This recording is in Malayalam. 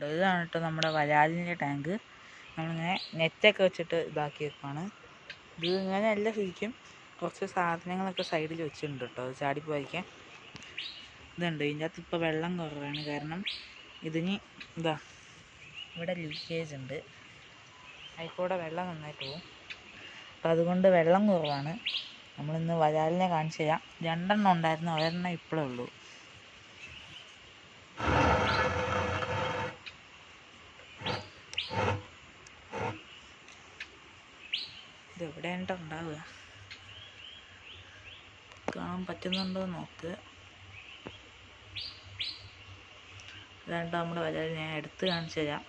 കേട്ടോ. ഇതാണ് കേട്ടോ നമ്മുടെ വരാലിൻ്റെ ടാങ്ക്. നമ്മളിങ്ങനെ നെറ്റൊക്കെ വെച്ചിട്ട് ഇതാക്കി വെക്കാണ്. ഇത് ഇങ്ങനെ അല്ല ശരിക്കും, കുറച്ച് സാധനങ്ങളൊക്കെ സൈഡിൽ വെച്ചിട്ടുണ്ട് കേട്ടോ, അത് ചാടിപ്പോയിരിക്കാൻ. ഇതുണ്ട്, ഇതിൻ്റെ അകത്ത് ഇപ്പോൾ വെള്ളം കുറവാണ്, കാരണം ഇതിന് ഇതാ ഇവിടെ ലീക്കേജ് ഉണ്ട്, അതിൽക്കൂടെ വെള്ളം നന്നായിട്ട് പോകും. അപ്പോൾ അതുകൊണ്ട് വെള്ളം കുറവാണ്. നമ്മളിന്ന് വരാലിനെ കാണിച്ചു തരാം. 2 എണ്ണം ഉണ്ടായിരുന്നു, ഒരെണ്ണം ഇപ്പോഴേ ഉള്ളൂ. ഇതെവിടെയാണ് ഉണ്ടാവുക, കാണാൻ പറ്റുന്നുണ്ടോ നോക്ക്. ഇതാണ്ട് നമ്മുടെ വരാൽ, ഞാൻ എടുത്ത് കാണിച്ചു തരാം.